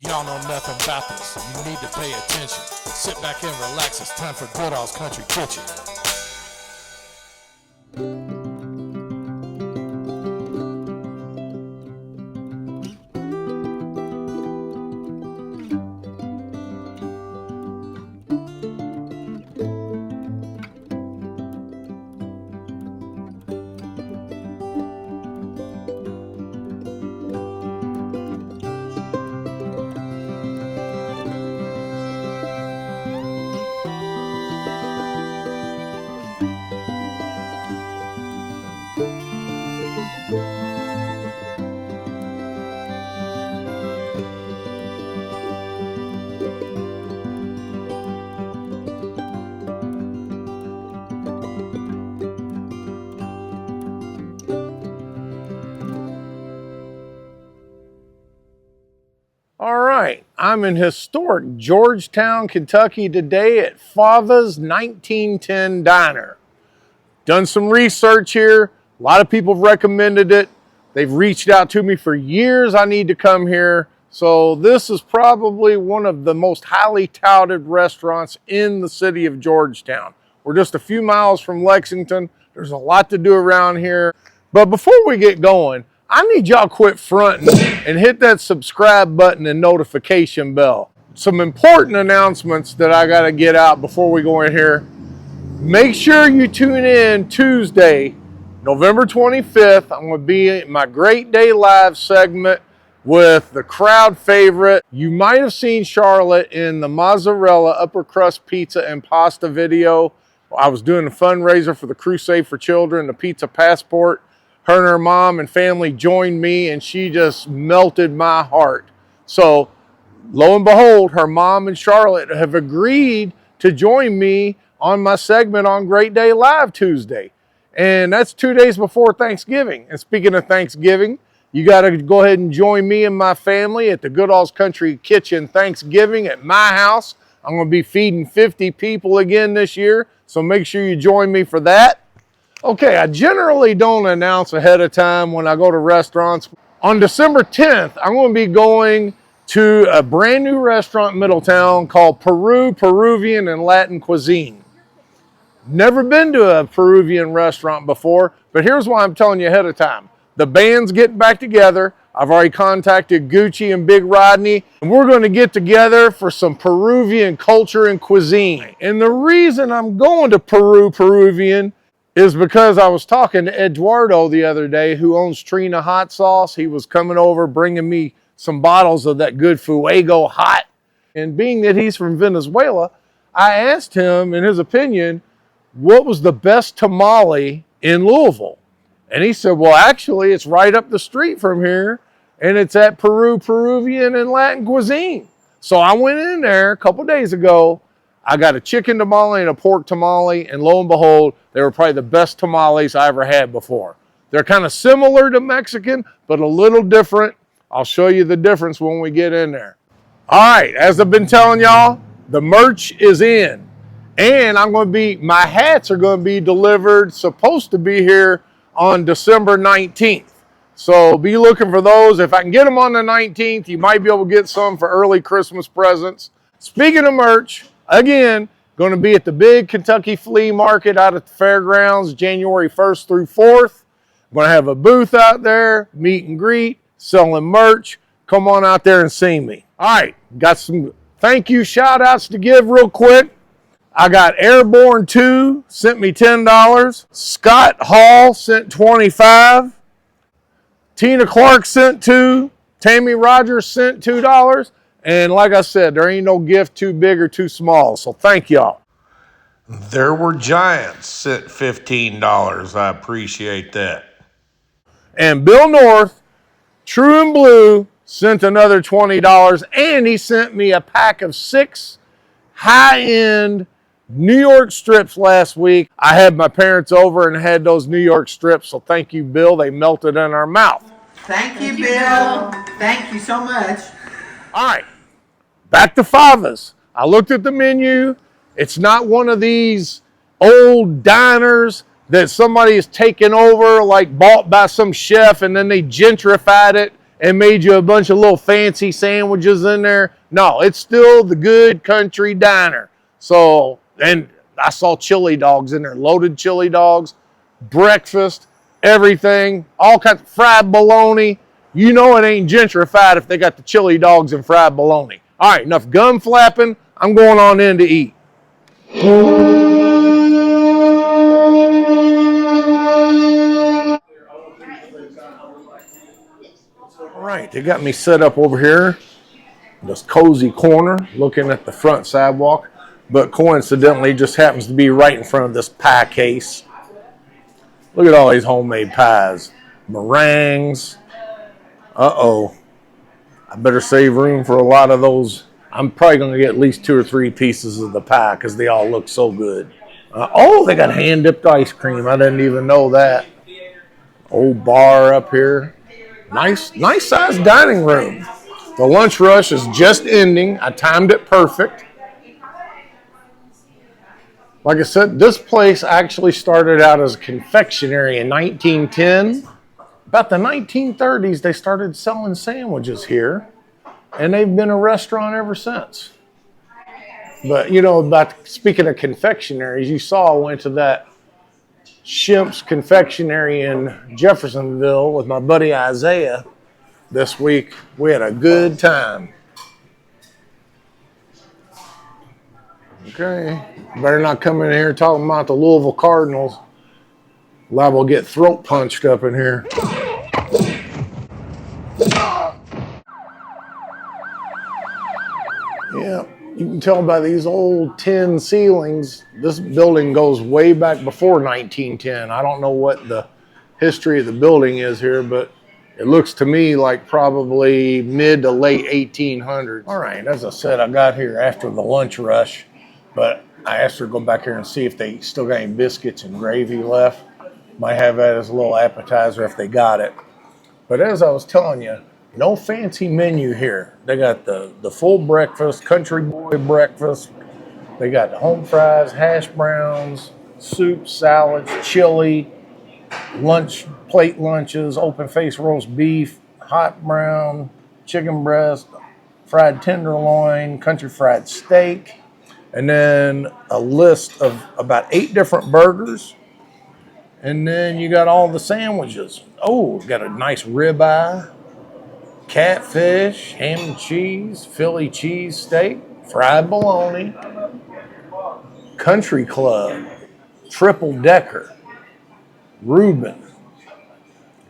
Y'all know nothing about this. You need to pay attention. Sit back and relax. It's time for Goodall's Country Kitchen. All right, I'm in historic Georgetown, Kentucky today at Fava'S 1910 Diner. Done some research here. A lot of people have recommended it. They've reached out to me for years. I need to come here. So this is probably one of the most highly touted restaurants in the city of Georgetown. We're just a few miles from Lexington. There's a lot to do around here. But before we get going, I need y'all quit fronting and hit that subscribe button and notification bell. Some important announcements that I got to get out before we go in here. Make sure you tune in Tuesday, November 25th. I'm going to be in my Great Day Live segment with the crowd favorite. You might have seen Charlotte in the mozzarella upper crust pizza and pasta video. I was doing a fundraiser for the Crusade for Children, the Pizza Passport. Her and her mom and family joined me, and she just melted my heart. So, lo and behold, her mom and Charlotte have agreed to join me on my segment on Great Day Live Tuesday. And that's 2 days before Thanksgiving. And speaking of Thanksgiving, you got to go ahead and join me and my family at the Goodall's Country Kitchen Thanksgiving at my house. I'm going to be feeding 50 people again this year, so make sure you join me for that. Okay, I generally don't announce ahead of time when I go to restaurants. On December 10th, I'm going to be going to a brand new restaurant in Middletown called Peruvian and Latin Cuisine. Never been to a Peruvian restaurant before, but here's why I'm telling you ahead of time. The band's getting back together. I've already contacted Gucci and Big Rodney, and we're going to get together for some Peruvian culture and cuisine. And the reason I'm going to Peruvian is because I was talking to Eduardo the other day, who owns Trina Hot Sauce. He was coming over bringing me some bottles of that good Fuego Hot. And being that he's from Venezuela, I asked him, in his opinion, what was the best tamale in Louisville? And he said, well, actually, it's right up the street from here, and it's at Peruvian and Latin Cuisine. So I went in there a couple days ago. I got a chicken tamale and a pork tamale, and lo and behold, they were probably the best tamales I ever had before. They're kind of similar to Mexican, but a little different. I'll show you the difference when we get in there. All right, as I've been telling y'all, the merch is in. And my hats are going to be delivered, supposed to be here on December 19th. So be looking for those. If I can get them on the 19th, you might be able to get some for early Christmas presents. Speaking of merch, again, going to be at the big Kentucky Flea Market out at the fairgrounds, January 1st through 4th. I'm going to have a booth out there, meet and greet, selling merch. Come on out there and see me. All right, got some thank you shout outs to give real quick. I got Airborne 2, sent me $10. Scott Hall sent $25. Tina Clark sent $2. Tammy Rogers sent $2. And like I said, there ain't no gift too big or too small. So thank y'all. There Were Giants sent $15. I appreciate that. And Bill North, True and Blue, sent another $20. And he sent me a pack of 6 high-end New York strips last week. I had my parents over and had those New York strips. So thank you, Bill. They melted in our mouth. Thank you, Bill. Thank you so much. All right. Back to Fava'S. I looked at the menu. It's not one of these old diners that somebody has taken over, like bought by some chef, and then they gentrified it and made you a bunch of little fancy sandwiches in there. No, it's still the good country diner. So, and I saw chili dogs in there, loaded chili dogs, breakfast, everything, all kinds of fried bologna. You know it ain't gentrified if they got the chili dogs and fried bologna. All right, enough gum flapping. I'm going on in to eat. All right, they got me set up over here, this cozy corner, looking at the front sidewalk, but coincidentally just happens to be right in front of this pie case. Look at all these homemade pies. Meringues. Uh-oh. I better save room for a lot of those. I'm probably going to get at least 2 or 3 pieces of the pie because they all look so good. Oh, they got hand-dipped ice cream. I didn't even know that. Old bar up here. Nice sized dining room. The lunch rush is just ending. I timed it perfect. Like I said, this place actually started out as a confectionery in 1910. About the 1930s, they started selling sandwiches here, and they've been a restaurant ever since. But, you know, speaking of confectionaries, you saw I went to that Shimp's Confectionery in Jeffersonville with my buddy Isaiah this week. We had a good time. Okay, better not come in here talking about the Louisville Cardinals. Liable to get throat punched up in here. Yeah, you can tell by these old tin ceilings, this building goes way back before 1910. I don't know what the history of the building is here, but it looks to me like probably mid to late 1800s. All right, as I said, I got here after the lunch rush, but I asked her to go back here and see if they still got any biscuits and gravy left. Might have that as a little appetizer if they got it. But as I was telling you, no fancy menu here. They got the full breakfast, country boy breakfast. They got the home fries, hash browns, soup, salads, chili, lunch, plate lunches, open face roast beef, hot brown, chicken breast, fried tenderloin, country fried steak, and then a list of about 8 different burgers. And then you got all the sandwiches. Oh, got a nice ribeye, catfish, ham and cheese, Philly cheese steak, fried bologna, country club, triple decker, Reuben,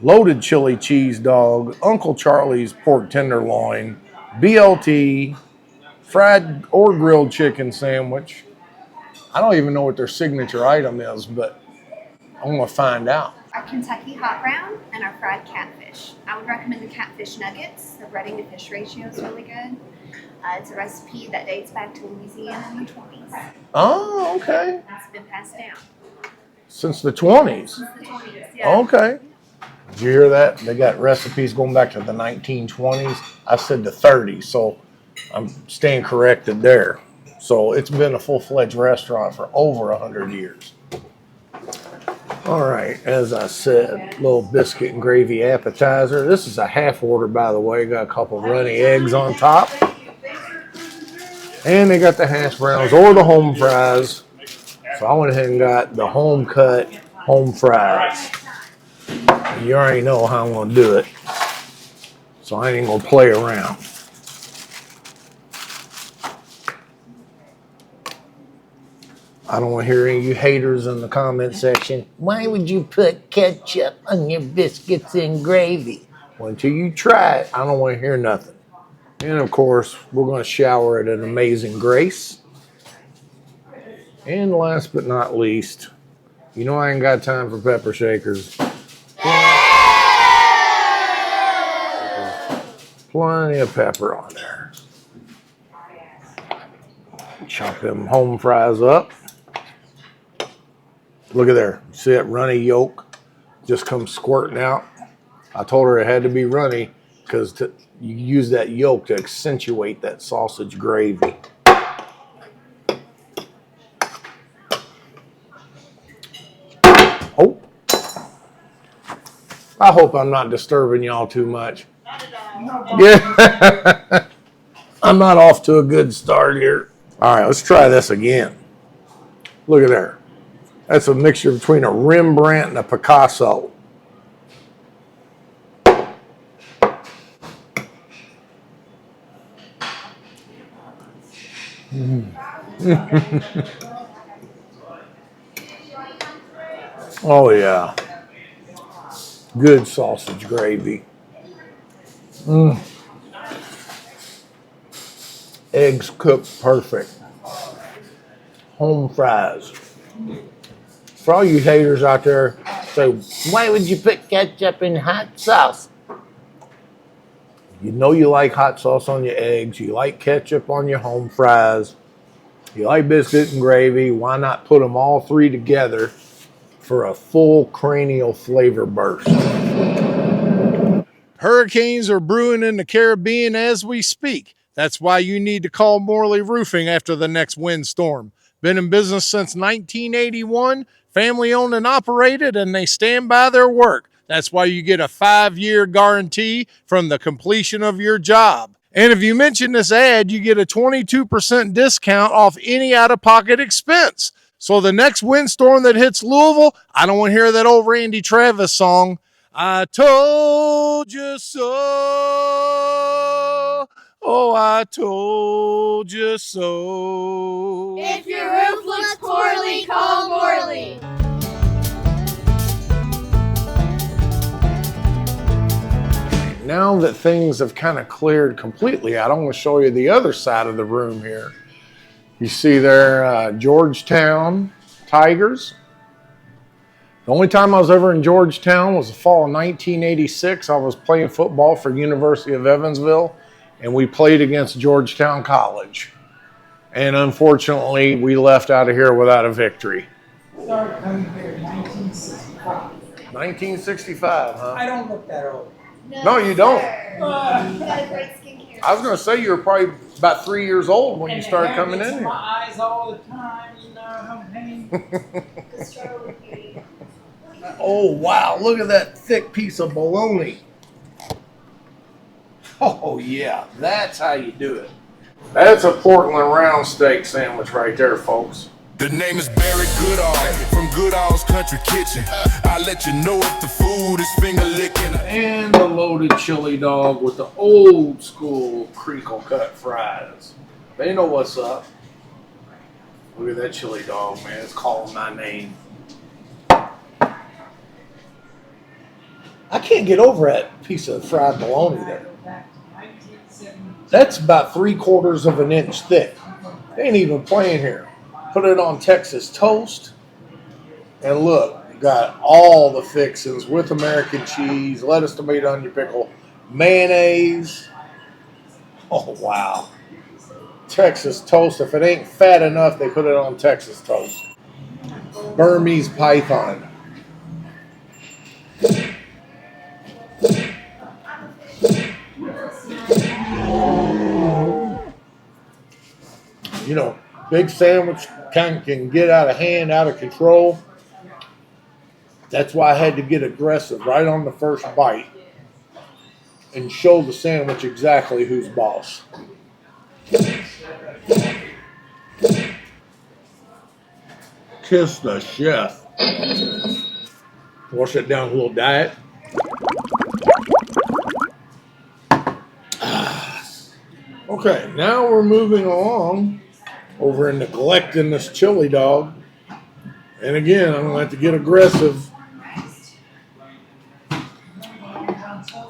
loaded chili cheese dog, Uncle Charlie's pork tenderloin, BLT, fried or grilled chicken sandwich. I don't even know what their signature item is, but I'm going to find out. Our Kentucky hot brown and our fried catfish. I would recommend the catfish nuggets. The breading to fish ratio is really good. It's a recipe that dates back to Louisiana in the 20s. Oh, okay. It's been passed down. Since the 20s? Since the 20s, yeah. Okay. Did you hear that? They got recipes going back to the 1920s. I said the 30s, so I'm staying corrected there. So it's been a full-fledged restaurant for over 100 years. All right, as I said, little biscuit and gravy appetizer. This is a half order, by the way. Got a couple runny eggs on top. And they got the hash browns or the home fries. So I went ahead and got the home cut home fries. You already know how I'm going to do it. So I ain't going to play around. I don't want to hear any of you haters in the comment section. Why would you put ketchup on your biscuits and gravy? Well, until you try it, I don't want to hear nothing. And of course, we're going to shower it in Amazing Grace. And last but not least, you know I ain't got time for pepper shakers. Plenty of pepper on there. Chop them home fries up. Look at there. See that runny yolk just comes squirting out? I told her it had to be runny because you use that yolk to accentuate that sausage gravy. Oh. I hope I'm not disturbing y'all too much. Yeah. I'm not off to a good start here. All right, let's try this again. Look at there. That's a mixture between a Rembrandt and a Picasso. Oh, yeah. Good sausage gravy. Eggs cooked perfect. Home fries. For all you haters out there, say, why would you put ketchup in hot sauce? You know you like hot sauce on your eggs. You like ketchup on your home fries. You like biscuit and gravy. Why not put them all three together for a full cranial flavor burst? Hurricanes are brewing in the Caribbean as we speak. That's why you need to call Morley Roofing after the next windstorm. Been in business since 1981, family owned and operated, and they stand by their work. That's why you get a 5-year guarantee from the completion of your job. And if you mention this ad, you get a 22% discount off any out-of-pocket expense. So the next windstorm that hits Louisville, I don't want to hear that old Randy Travis song. I told you so. Oh, I told you so. If your roof looks poorly, call Morley. Now that things have kind of cleared completely out, I want to show you the other side of the room here. You see there, Georgetown Tigers. The only time I was ever in Georgetown was the fall of 1986. I was playing football for University of Evansville, and we played against Georgetown College. And unfortunately, we left out of here without a victory. Started coming here in 1965. 1965, huh? I don't look that old. No, you don't. You got a great skincare. I was going to say you were probably about 3 years old when you started coming in in here. my eyes all the time, you know, I'm pain. Oh, wow. Look at that thick piece of bologna. Oh, yeah. That's how you do it. That's a Portland round steak sandwich right there, folks. The name is Barry Goodall from Goodall's Country Kitchen. I'll let you know if the food is finger licking. And the loaded chili dog with the old school crinkle cut fries. They know what's up. Look at that chili dog, man. It's calling my name. I can't get over that piece of fried bologna there. That's about 3/4 of an inch thick. They ain't even playing here. Put it on Texas toast. And look, got all the fixings with American cheese, lettuce, tomato, onion, pickle, mayonnaise. Oh, wow. Texas toast. If it ain't fat enough, they put it on Texas toast. Burmese python. You know, big sandwich kind of can get out of hand, out of control. That's why I had to get aggressive right on the first bite and show the sandwich exactly who's boss. Kiss the chef. Wash it down a little diet. Okay, now we're moving along over and neglecting this chili dog. And again, I'm gonna have to get aggressive.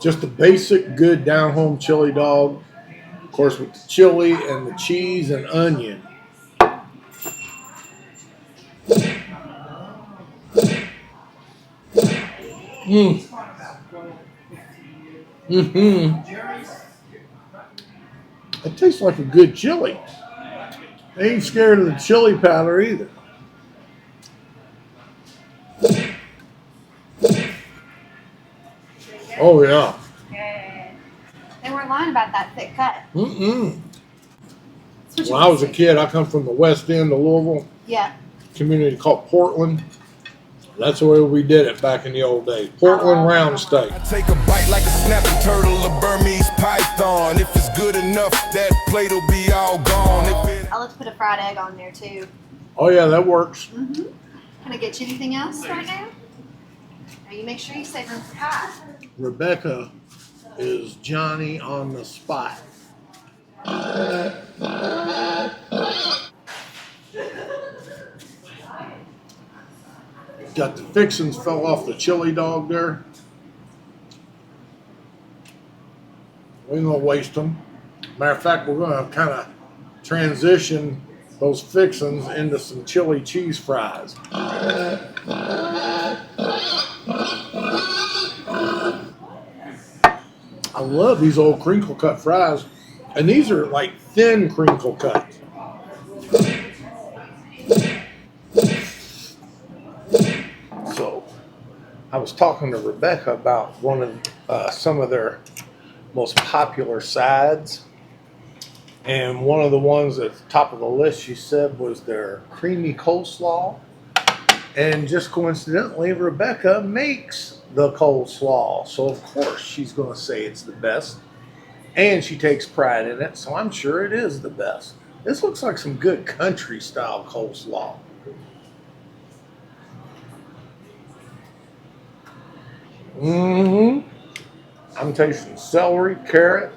Just a basic good down home chili dog. Of course, with the chili and the cheese and onion. It tastes like a good chili. They ain't scared of the chili powder either. Oh, yeah. They weren't lying about that thick cut. When I was a kid, I come from the west end of Louisville, Yeah. community called Portland. That's the way we did it back in the old days. Portland round steak. I take a bite like a snapping turtle, a Burmese python. If it's good enough, that plate'll be all gone. I'll have to put a fried egg on there too. Oh yeah, that works. Can I get you anything else right now? Now you make sure you save room for pie. Rebecca is Johnny on the spot. Got the fixings fell off the chili dog there. We ain't gonna waste them. Matter of fact, we're gonna kind of transition those fixings into some chili cheese fries. I love these old crinkle cut fries, and these are like thin crinkle cut. So, I was talking to Rebecca about one of some of their most popular sides, and one of the ones at the top of the list, she said, was their creamy coleslaw. And just coincidentally, Rebecca makes the coleslaw, so of course she's going to say it's the best, and she takes pride in it, so I'm sure it is the best. This looks like some good country style coleslaw. I'm tasting celery, carrot,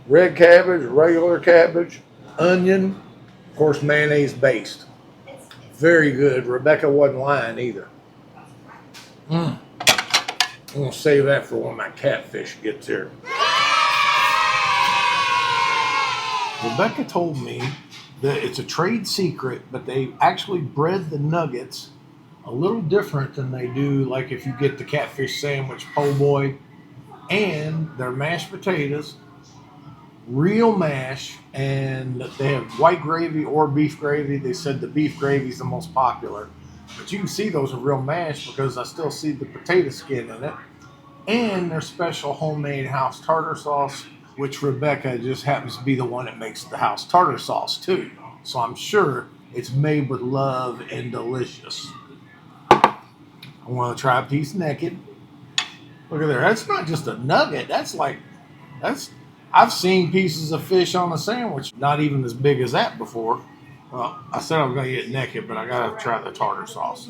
red cabbage, regular cabbage, onion, of course mayonnaise based. Very good. Rebecca wasn't lying either. I'm going to save that for when my catfish gets here. Rebecca told me that it's a trade secret, but they actually bread the nuggets a little different than they do like if you get the catfish sandwich po' boy, and their mashed potatoes, real mash, and they have white gravy or beef gravy. They said the beef gravy is the most popular, but you can see those are real mash because I still see the potato skin in it, and their special homemade house tartar sauce, which Rebecca just happens to be the one that makes the house tartar sauce too, so I'm sure it's made with love and delicious. I want to try a piece naked. Look at there. That's not just a nugget. I've seen pieces of fish on a sandwich, not even as big as that before. Well, I said I was going to get naked, but I got to try the tartar sauce.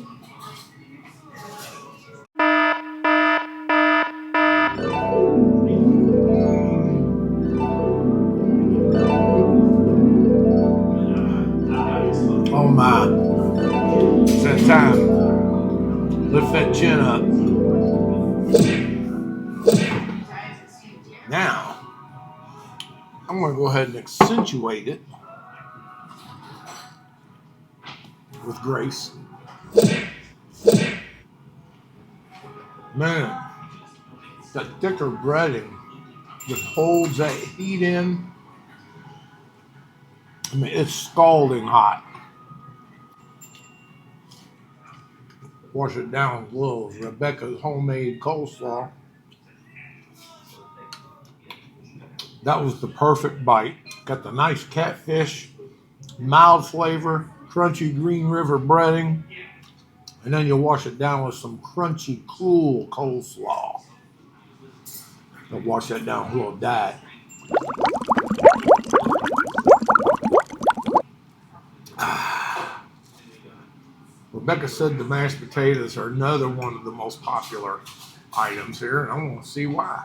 Oh my. It's that time. Lift that chin up. Now, I'm going to go ahead and accentuate it with grace. Man, that thicker breading just holds that heat in. I mean, it's scalding hot. Wash it down with a little Rebecca's homemade coleslaw. That was the perfect bite. Got the nice catfish, mild flavor, crunchy Green River breading, and then you wash it down with some crunchy, cool coleslaw. I'll wash that down with a little diet. Rebecca said the mashed potatoes are another one of the most popular items here, and I want to see why.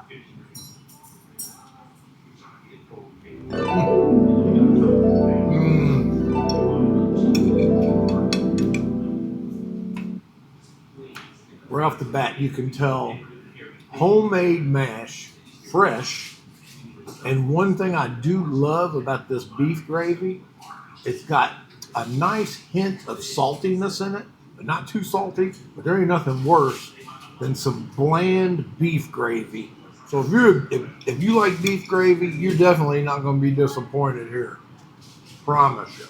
Right off the bat, you can tell homemade mash, fresh. And one thing I do love about this beef gravy, it's got a nice hint of saltiness in it, but not too salty. But there ain't nothing worse than some bland beef gravy. So if you like beef gravy, you're definitely not going to be disappointed here. Promise you.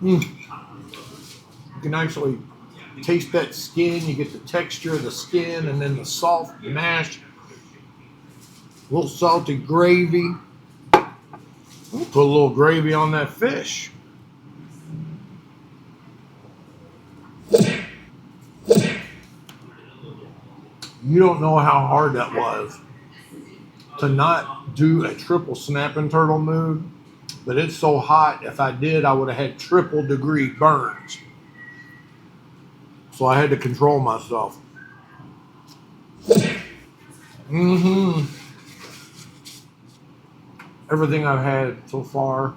You can actually taste that skin. You get the texture of the skin and then the soft mash. A little salty gravy. We'll put a little gravy on that fish. You don't know how hard that was to not do a triple snapping turtle mood, but it's so hot. If I did, I would have had triple degree burns. So I had to control myself. Everything I've had so far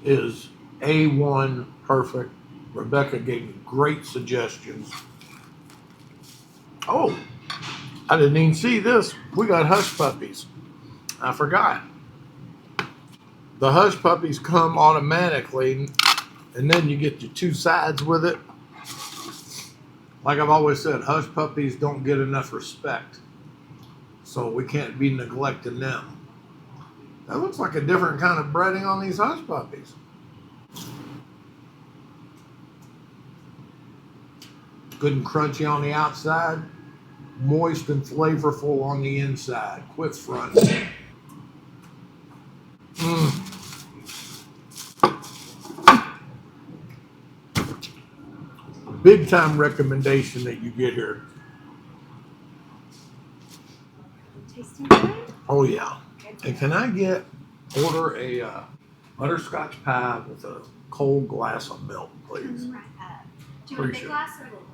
is A1 perfect. Rebecca gave me great suggestions. Oh, I didn't even see this. We got Hushpuppies. I forgot. The Hushpuppies come automatically, and then you get your two sides with it. Like I've always said, Hushpuppies don't get enough respect, so we can't be neglecting them. That looks like a different kind of breading on these Hushpuppies. Good and crunchy on the outside, moist and flavorful on the inside. Quit fronting. Big time recommendation that you get here. Tasting good? Oh yeah. And can I order a butterscotch pie with a cold glass of milk, please? Right up. Do you want a big glass or a little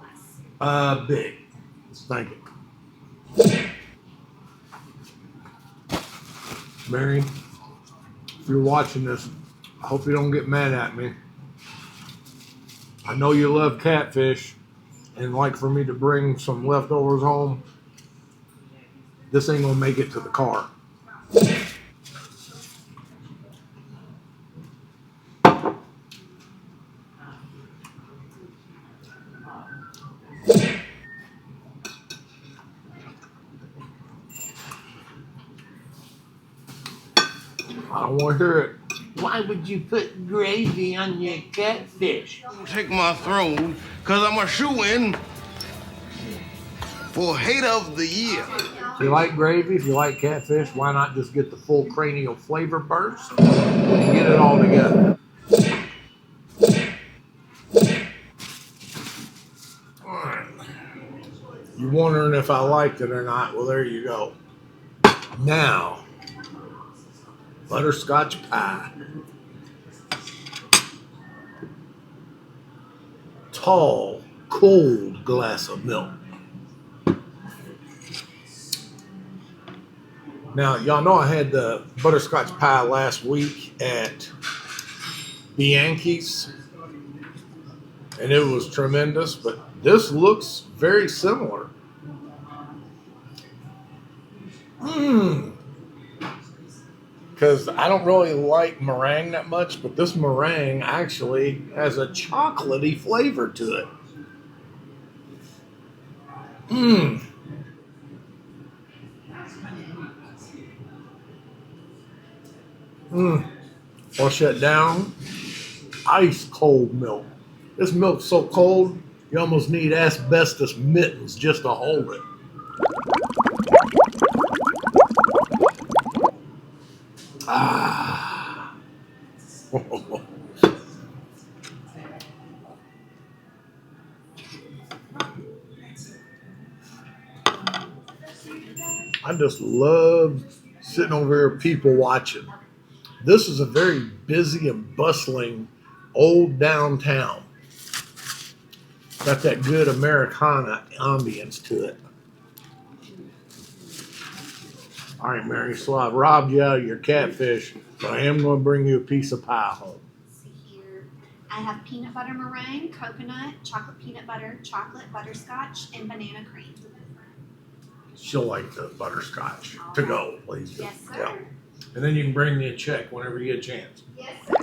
glass? Big. Thank you. Mary, if you're watching this, I hope you don't get mad at me. I know you love catfish and like for me to bring some leftovers home. This ain't gonna make it to the car. I don't want to hear it. Why would you put gravy on your catfish? Take my throne, because I'm a shoo-in for Hate of the Year. If you like gravy, if you like catfish, why not just get the full cranial flavor burst and get it all together? All right. You're wondering if I liked it or not? Well, there you go. Now, butterscotch pie. Tall, cold glass of milk. Now, y'all know I had the butterscotch pie last week at Bianchi's, and it was tremendous, but this looks very similar. Because I don't really like meringue that much, but this meringue actually has a chocolatey flavor to it. Or shut down. Ice cold milk. This milk's so cold, you almost need asbestos mittens just to hold it. Ah. I just love sitting over here, people watching. This is a very busy and bustling old downtown. Got that good Americana ambience to it. All right, Mary, so I've robbed you out of your catfish, but I am going to bring you a piece of pie home. Let's see here. I have peanut butter meringue, coconut, chocolate peanut butter, chocolate butterscotch, and banana cream. She'll like the butterscotch. To go, please. Yes, sir. Yeah. And then you can bring me a check whenever you get a chance. Yes, sir.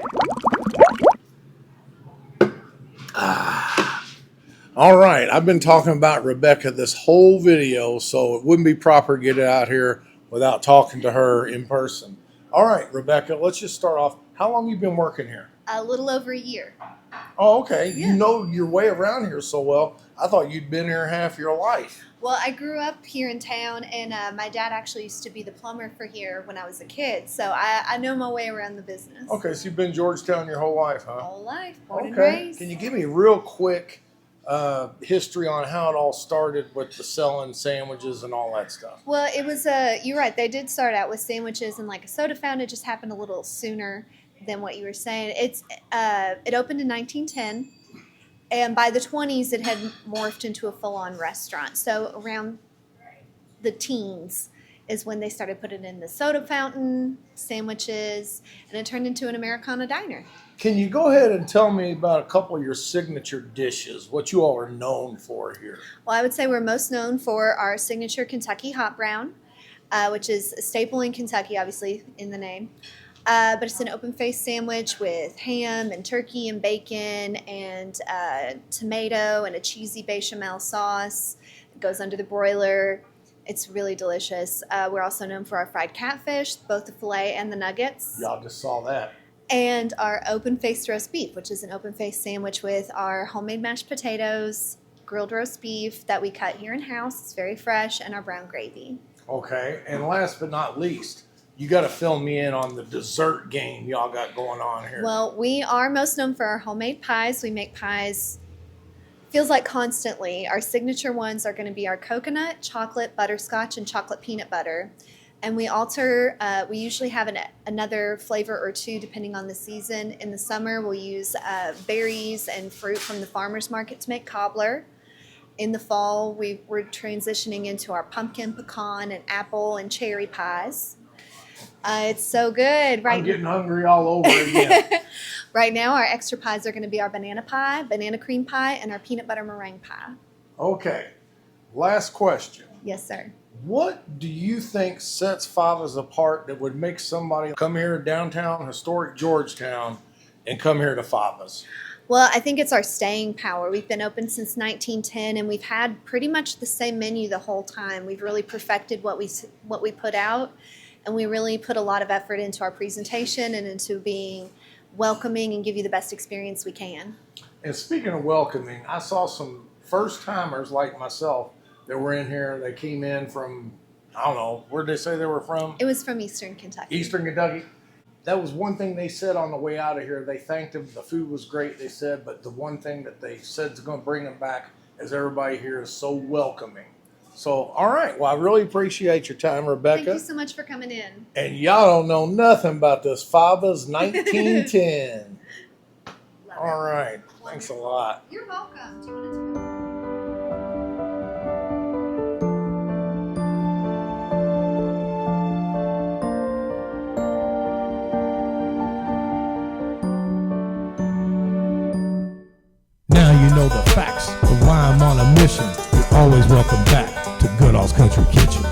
All right, I've been talking about Rebecca this whole video, so it wouldn't be proper to get it out here without talking to her in person. All right, Rebecca, let's just start off. How long you been working here? A little over a year. Oh, okay. Yeah. You know your way around here so well. I thought you'd been here half your life. Well, I grew up here in town, and my dad actually used to be the plumber for here when I was a kid, so I know my way around the business. Okay, so you've been Georgetown your whole life, huh? Whole life, born and Okay. raised. Can you give me a real quick history on how it all started with the selling sandwiches and all that stuff? Well, it was you're right. They did start out with sandwiches and like a soda fountain. It just happened a little sooner than what you were saying. It opened in 1910. And by the 20s, it had morphed into a full-on restaurant. So around the teens is when they started putting in the soda fountain, sandwiches, and it turned into an Americana diner. Can you go ahead and tell me about a couple of your signature dishes, what you all are known for here? Well, I would say we're most known for our signature Kentucky hot brown, which is a staple in Kentucky, obviously, in the name. But it's an open-faced sandwich with ham and turkey and bacon and tomato and a cheesy bechamel sauce. It goes under the broiler. It's really delicious. We're also known for our fried catfish, both the filet and the nuggets. Y'all just saw that. And our open-faced roast beef, which is an open-faced sandwich with our homemade mashed potatoes, grilled roast beef that we cut here in-house. It's very fresh, and our brown gravy. Okay, and last but not least, you got to fill me in on the dessert game y'all got going on here. Well, we are most known for our homemade pies. We make pies, feels like constantly. Our signature ones are going to be our coconut, chocolate, butterscotch, and chocolate peanut butter. And we alter, we usually have another flavor or two depending on the season. In the summer, we'll use berries and fruit from the farmer's market to make cobbler. In the fall, we're transitioning into our pumpkin, pecan, and apple and cherry pies. It's so good. I'm getting hungry all over again. Right now, our extra pies are going to be our banana pie, banana cream pie, and our peanut butter meringue pie. Okay, last question. Yes, sir. What do you think sets Fava'S apart that would make somebody come here to downtown historic Georgetown and come here to Fava'S? Well, I think it's our staying power. We've been open since 1910, and we've had pretty much the same menu the whole time. We've really perfected what we put out. And we really put a lot of effort into our presentation and into being welcoming and give you the best experience we can. And speaking of welcoming, I saw some first-timers like myself that were in here. They came in from, I don't know, where did they say they were from? It was from Eastern Kentucky. Eastern Kentucky. That was one thing they said on the way out of here. They thanked them. The food was great, they said, but the one thing that they said is going to bring them back is everybody here is so welcoming. So, all right. Well, I really appreciate your time, Rebecca. Thank you so much for coming in. And y'all don't know nothing about this Fava'S 1910. All right. Thanks a lot. You're welcome. Do you want to Now you know the facts of why I'm on a mission. You're always welcome back to Goodall's Country Kitchen.